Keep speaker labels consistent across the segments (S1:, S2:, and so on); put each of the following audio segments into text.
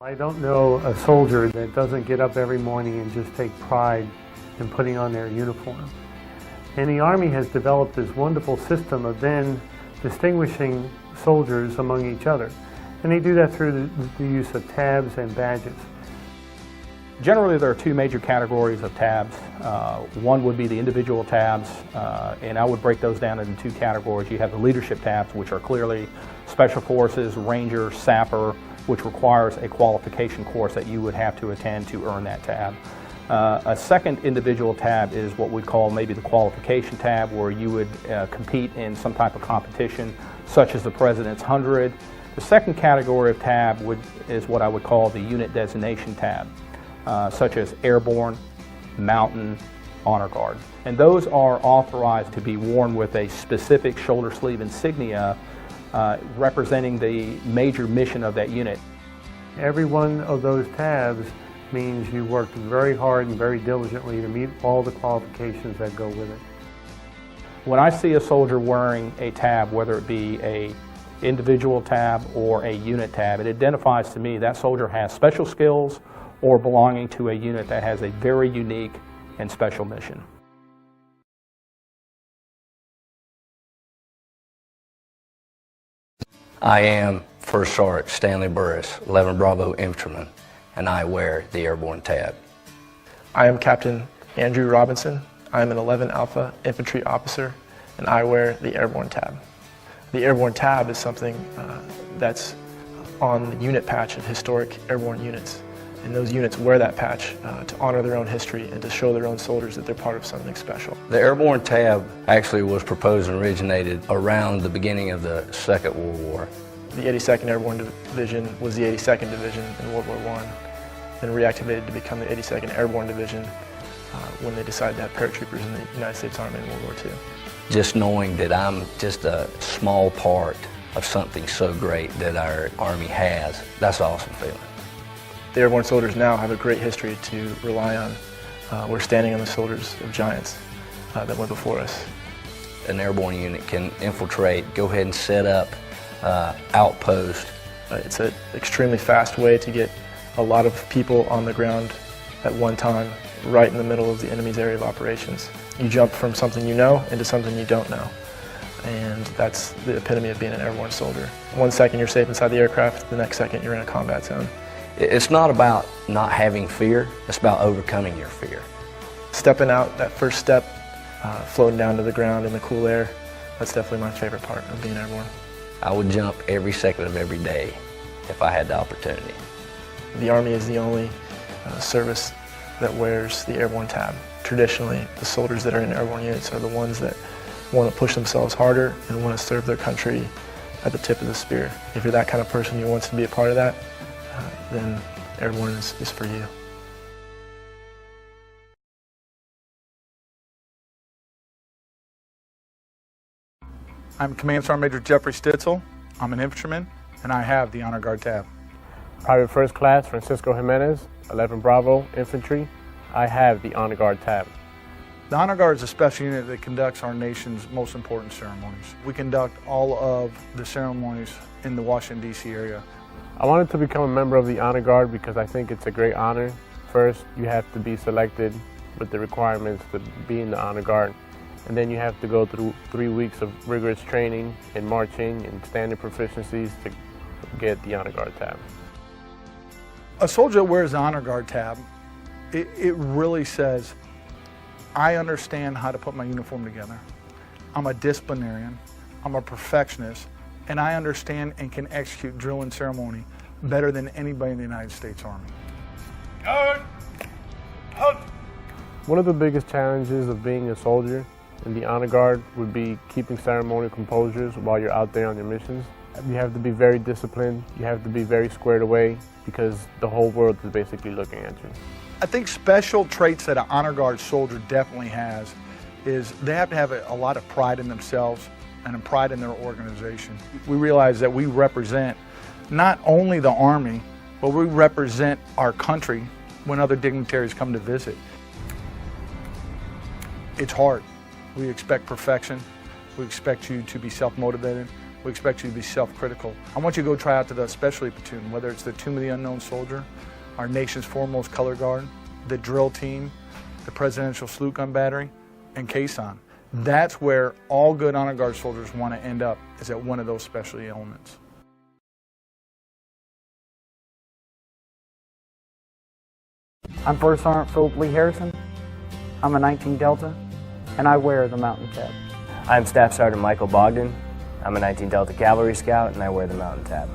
S1: I don't know a soldier that doesn't get up every morning and just take pride in putting on their uniform. And the Army has developed this wonderful system of then distinguishing soldiers among each other. And they do that through the use of tabs and badges.
S2: Generally, there are two major categories of tabs. One would be the individual tabs, and I would break those down into two categories. You have the leadership tabs, which are clearly Special Forces, Ranger, Sapper, which requires a qualification course that you would have to attend to earn that tab. A second individual tab is what we'd call maybe the qualification tab, where you would compete in some type of competition, such as the President's 100. The second category of tab is what I would call the unit designation tab, such as Airborne, Mountain, Honor Guard. And those are authorized to be worn with a specific shoulder sleeve insignia representing the major mission of that unit.
S1: Every one of those tabs means you worked very hard and very diligently to meet all the qualifications that go with it.
S2: When I see a soldier wearing a tab, whether it be a individual tab or a unit tab, it identifies to me that soldier has special skills or belonging to a unit that has a very unique and special mission.
S3: I am First Sergeant Stanley Burris, 11 Bravo Infantryman, and I wear the Airborne tab.
S4: I am Captain Andrew Robinson. I am an 11 Alpha Infantry Officer, and I wear the Airborne tab. The Airborne tab is something that's on the unit patch of historic airborne units. And those units wear that patch to honor their own history and to show their own soldiers that they're part of something special.
S3: The Airborne tab actually was proposed and originated around the beginning of the Second World War.
S4: The 82nd Airborne Division was the 82nd Division in World War I, then reactivated to become the 82nd Airborne Division when they decided to have paratroopers in the United States Army in World War II.
S3: Just knowing that I'm just a small part of something so great that our Army has, that's an awesome feeling.
S4: The airborne soldiers now have a great history to rely on. We're standing on the shoulders of giants that went before us.
S3: An airborne unit can infiltrate, go ahead and set up outposts.
S4: It's an extremely fast way to get a lot of people on the ground at one time, right in the middle of the enemy's area of operations. You jump from something you know into something you don't know. And that's the epitome of being an airborne soldier. 1 second you're safe inside the aircraft, the next second you're in a combat zone.
S3: It's not about not having fear, it's about overcoming your fear.
S4: Stepping out, that first step, floating down to the ground in the cool air, that's definitely my favorite part of being airborne.
S3: I would jump every second of every day if I had the opportunity.
S4: The Army is the only service that wears the airborne tab. Traditionally, the soldiers that are in airborne units are the ones that want to push themselves harder and want to serve their country at the tip of the spear. If you're that kind of person who wants to be a part of that, then airborne is for you.
S5: I'm Command Sergeant Major Jeffrey Stitzel. I'm an infantryman, and I have the Honor Guard tab.
S6: Private First Class Francisco Jimenez, 11 Bravo Infantry. I have the Honor Guard tab.
S5: The Honor Guard is a special unit that conducts our nation's most important ceremonies. We conduct all of the ceremonies in the Washington, D.C. area.
S6: I wanted to become a member of the Honor Guard because I think it's a great honor. First, you have to be selected with the requirements to be in the Honor Guard. And then you have to go through 3 weeks of rigorous training in marching and standard proficiencies to get the Honor Guard tab.
S5: A soldier that wears the Honor Guard tab, it really says, I understand how to put my uniform together. I'm a disciplinarian, I'm a perfectionist, and I understand and can execute drill and ceremony better than anybody in the United States Army.
S6: One of the biggest challenges of being a soldier in the Honor Guard would be keeping ceremonial composures while you're out there on your missions. You have to be very disciplined, you have to be very squared away because the whole world is basically looking at you.
S5: I think special traits that an Honor Guard soldier definitely has is they have to have a lot of pride in themselves and a pride in their organization. We realize that we represent not only the Army, but we represent our country when other dignitaries come to visit. It's hard. We expect perfection. We expect you to be self-motivated. We expect you to be self-critical. I want you to go try out to the specialty platoon, whether it's the Tomb of the Unknown Soldier, our nation's foremost color guard, the drill team, the Presidential Salute Gun Battery, and Caisson. That's where all good honor guard soldiers want to end up, is at one of those specialty elements.
S7: I'm First Sergeant Philip Lee Harrison. I'm a 19 Delta, and I wear the Mountain Tab.
S8: I'm Staff Sergeant Michael Bogdan. I'm a 19 Delta Cavalry Scout, and I wear the Mountain Tab.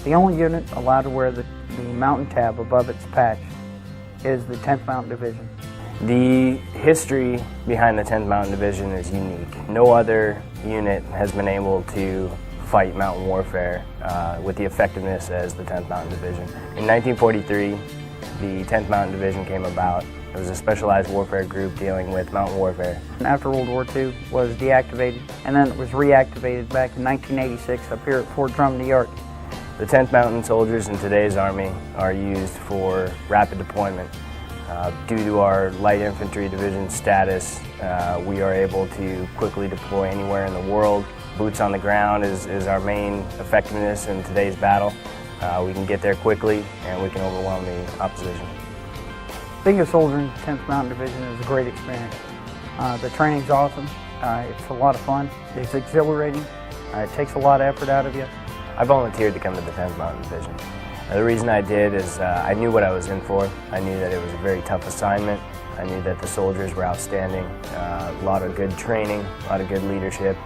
S7: The only unit allowed to wear the Mountain Tab above its patch is the 10th Mountain Division.
S8: The history behind the 10th Mountain Division is unique. No other unit has been able to fight mountain warfare with the effectiveness as the 10th Mountain Division. In 1943, the 10th Mountain Division came about. It was a specialized warfare group dealing with mountain warfare.
S7: And after World War II was deactivated, and then it was reactivated back in 1986 up here at Fort Drum, New York.
S8: The 10th Mountain soldiers in today's Army are used for rapid deployment. Due to our light infantry division status, we are able to quickly deploy anywhere in the world. Boots on the ground is our main effectiveness in today's battle. We can get there quickly and we can overwhelm the opposition.
S7: Being a soldier in the 10th Mountain Division is a great experience. The training's awesome. It's a lot of fun. It's exhilarating. It takes a lot of effort out of you.
S8: I volunteered to come to the 10th Mountain Division. The reason I did is I knew what I was in for. I knew that it was a very tough assignment. I knew that the soldiers were outstanding, a lot of good training, a lot of good leadership,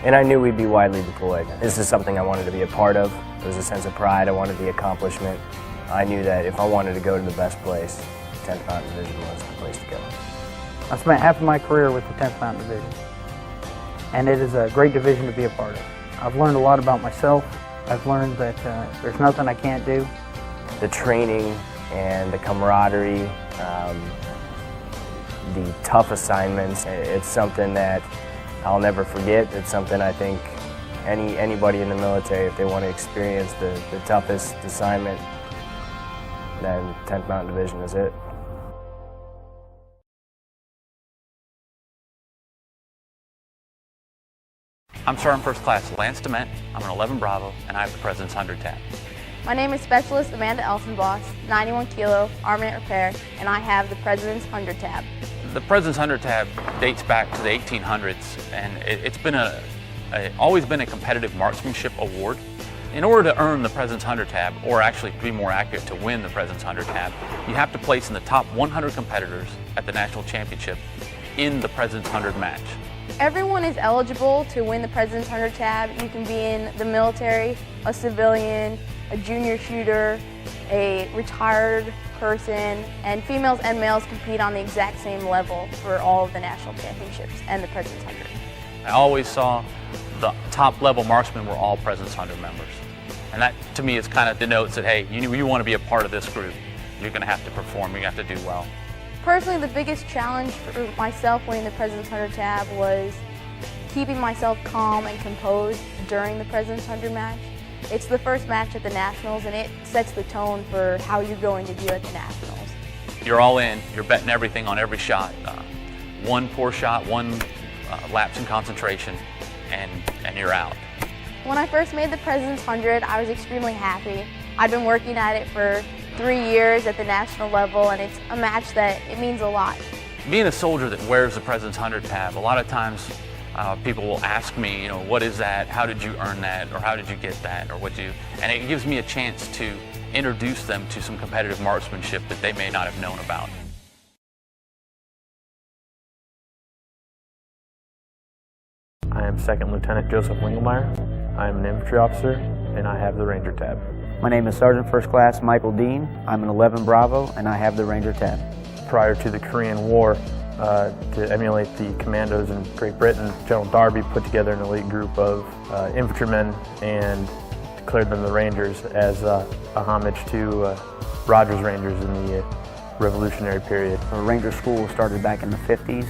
S8: and I knew we'd be widely deployed. This is something I wanted to be a part of. There was a sense of pride. I wanted the accomplishment. I knew that if I wanted to go to the best place, the 10th Mountain Division was the place to go.
S7: I spent half of my career with the 10th Mountain Division, and it is a great division to be a part of. I've learned a lot about myself. I've learned that there's nothing I can't do.
S8: The training and the camaraderie, the tough assignments, it's something that I'll never forget. It's something I think anybody in the military, if they want to experience the toughest assignment, then 10th Mountain Division is it.
S9: I'm Sergeant First Class Lance Dement. I'm an 11 Bravo, and I have the President's 100 Tab.
S10: My name is Specialist Amanda Elsenboss, 91 Kilo, Armament Repair, and I have the President's 100 Tab.
S9: The President's 100 Tab dates back to the 1800s, and it's been always been a competitive marksmanship award. In order to earn the President's 100 Tab, or actually to be more accurate, to win the President's 100 Tab, you have to place in the top 100 competitors at the National Championship in the President's 100 match.
S10: Everyone is eligible to win the President's 100 Tab. You can be in the military, a civilian, a junior shooter, a retired person, and females and males compete on the exact same level for all of the national championships and the President's 100.
S9: I always saw the top level marksmen were all President's 100 members. And that to me is kind of denotes that, hey, you want to be a part of this group. You're going to have to perform, you're going to have to do well.
S10: Personally, the biggest challenge for myself winning the President's 100 Tab was keeping myself calm and composed during the President's 100 match. It's the first match at the Nationals, and it sets the tone for how you're going to do at the Nationals.
S9: You're all in, you're betting everything on every shot. One poor shot, one lapse in concentration, and you're out.
S10: When I first made the President's 100, I was extremely happy. I've been working at it for 3 years at the national level, and it's a match that it means a lot.
S9: Being a soldier that wears the President's 100 Tab, a lot of times people will ask me, what is that? How did you earn that? Or how did you get that? Or and it gives me a chance to introduce them to some competitive marksmanship that they may not have known about.
S11: I am Second Lieutenant Joseph Wingelmeyer. I am an infantry officer, and I have the Ranger Tab.
S7: My name is Sergeant First Class Michael Dean. I'm an 11 Bravo, and I have the Ranger Tab.
S11: Prior to the Korean War, to emulate the commandos in Great Britain, General Darby put together an elite group of infantrymen and declared them the Rangers as a homage to Rogers Rangers in the Revolutionary period.
S7: The Ranger School started back in the 50s.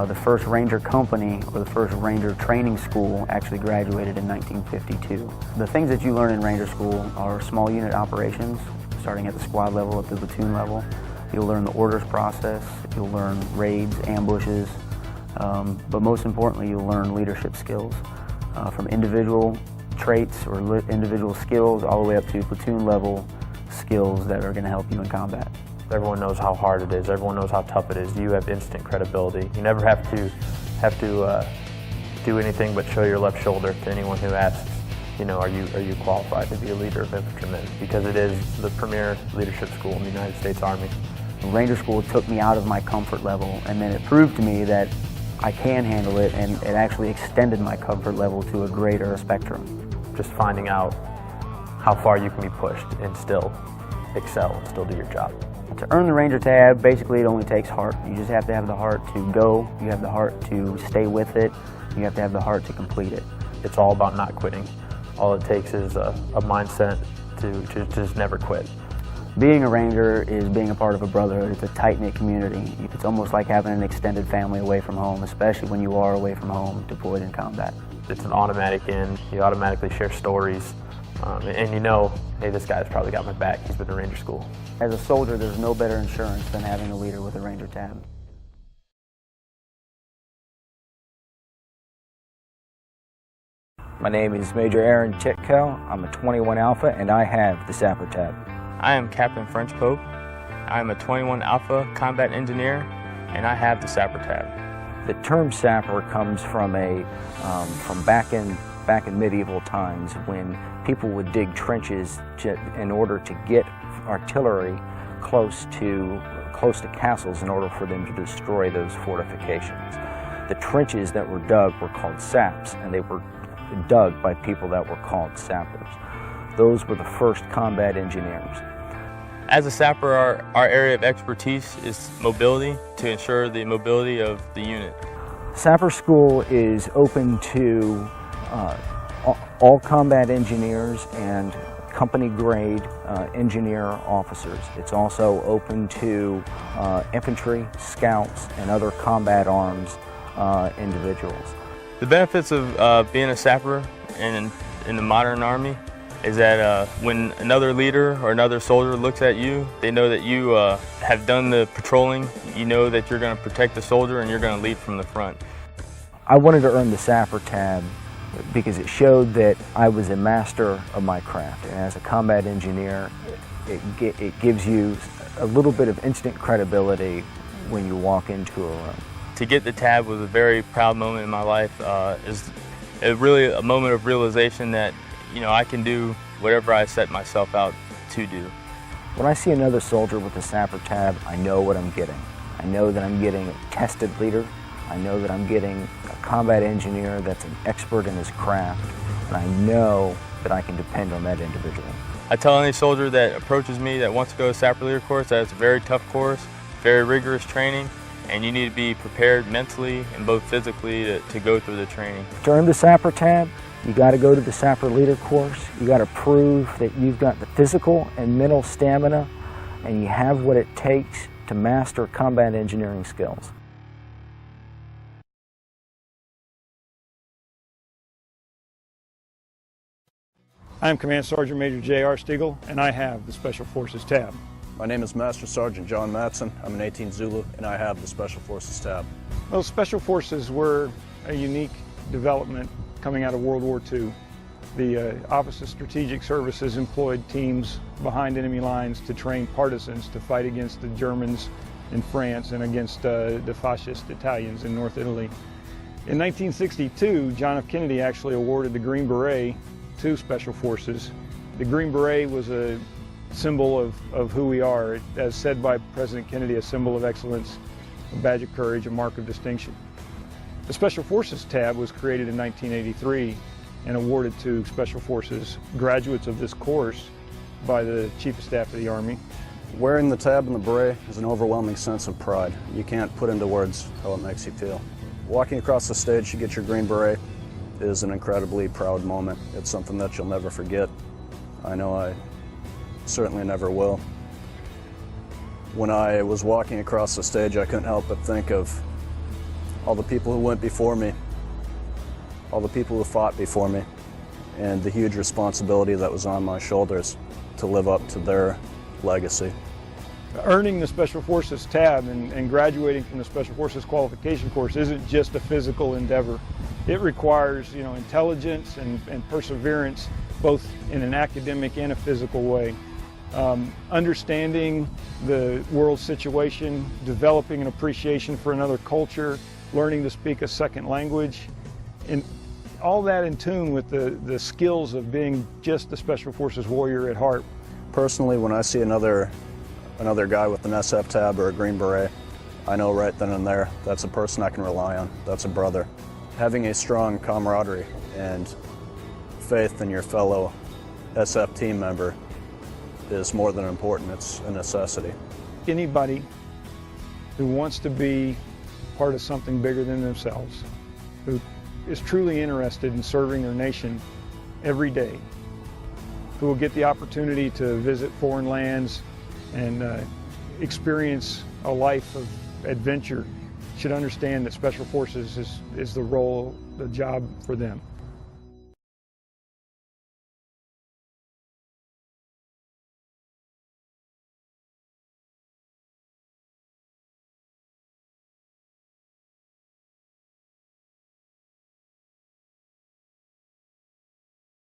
S7: The first Ranger company, or the first Ranger training school, actually graduated in 1952. The things that you learn in Ranger School are small unit operations, starting at the squad level up to the platoon level. You'll learn the orders process, you'll learn raids, ambushes, but most importantly, you'll learn leadership skills from individual traits or individual skills all the way up to platoon level skills that are going to help you in combat.
S11: Everyone knows how hard it is. Everyone knows how tough it is. You have instant credibility. You never have to do anything but show your left shoulder to anyone who asks, you know, are you qualified to be a leader of infantrymen? Because it is the premier leadership school in the United States Army.
S7: Ranger School took me out of my comfort level, and then it proved to me that I can handle it, and it actually extended my comfort level to a greater spectrum.
S11: Just finding out how far you can be pushed and still excel and still do your job.
S7: To earn the Ranger tab, basically it only takes heart. You just have to have the heart to go, you have the heart to stay with it, you have to have the heart to complete it.
S11: It's all about not quitting. All it takes is a mindset to just never quit.
S7: Being a Ranger is being a part of a brotherhood. It's a tight-knit community. It's almost like having an extended family away from home, especially when you are away from home, deployed in combat.
S11: It's an automatic in. You automatically share stories, and you know, hey, this guy's probably got my back. He's been to Ranger School.
S7: As a soldier, there's no better insurance than having a leader with a Ranger tab.
S12: My name is Major Aaron Titko. I'm a 21 Alpha, and I have the Sapper tab.
S13: I am Captain French Pope. I am a 21 Alpha combat engineer, and I have the Sapper tab.
S12: The term sapper comes from back in medieval times when people would dig trenches in order to get artillery close to castles in order for them to destroy those fortifications. The trenches that were dug were called saps, and they were dug by people that were called sappers. Those were the first combat engineers.
S13: As a sapper, our area of expertise is mobility, to ensure the mobility of the unit.
S12: Sapper School is open to all combat engineers and company grade engineer officers. It's also open to infantry, scouts, and other combat arms individuals.
S13: The benefits of being a sapper in the modern Army is that when another leader or another soldier looks at you, they know that you have done the patrolling. You know that you're going to protect the soldier and you're going to lead from the front.
S12: I wanted to earn the Sapper tab because it showed that I was a master of my craft. And as a combat engineer, it gives you a little bit of instant credibility when you walk into a room.
S13: To get the tab was a very proud moment in my life. It's really a moment of realization that, you know, I can do whatever I set myself out to do.
S12: When I see another soldier with a Sapper tab, I know what I'm getting. I know that I'm getting a tested leader. I know that I'm getting a combat engineer that's an expert in his craft, and I know that I can depend on that individual.
S13: I tell any soldier that approaches me that wants to go to Sapper Leader course that it's a very tough course, very rigorous training, and you need to be prepared mentally and both physically to go through the training.
S12: To earn the Sapper tab, you got to go to the Sapper Leader course. You got to prove that you've got the physical and mental stamina, and you have what it takes to master combat engineering skills.
S14: I am Command Sergeant Major J.R. Stiegel, and I have the Special Forces tab.
S15: My name is Master Sergeant John Matson. I'm an 18 Zulu, and I have the Special Forces tab.
S14: Well, Special Forces were a unique development coming out of World War II. The Office of Strategic Services employed teams behind enemy lines to train partisans to fight against the Germans in France and against the fascist Italians in North Italy. In 1962, John F. Kennedy actually awarded the Green Beret to Special Forces. The Green Beret was a symbol of who we are, as said by President Kennedy, a symbol of excellence, a badge of courage, a mark of distinction. The Special Forces tab was created in 1983 and awarded to Special Forces graduates of this course by the Chief of Staff of the Army.
S15: Wearing the tab and the beret is an overwhelming sense of pride. You can't put into words how it makes you feel. Walking across the stage to get your Green Beret is an incredibly proud moment. It's something that you'll never forget. I know I certainly never will. When I was walking across the stage, I couldn't help but think of all the people who went before me, all the people who fought before me, and the huge responsibility that was on my shoulders to live up to their legacy.
S14: Earning the Special Forces tab and graduating from the Special Forces qualification course isn't just a physical endeavor. It requires, intelligence and perseverance, both in an academic and a physical way. Understanding the world situation, developing an appreciation for another culture, learning to speak a second language, and all that in tune with the skills of being just a Special Forces warrior at heart.
S15: Personally, when I see another guy with an SF tab or a Green Beret, I know right then and there that's a person I can rely on. That's a brother. Having a strong camaraderie and faith in your fellow SF team member is more than important. It's a necessity.
S14: Anybody who wants to be part of something bigger than themselves, who is truly interested in serving their nation every day, who will get the opportunity to visit foreign lands and experience a life of adventure, should understand that Special Forces is the role, the job for them.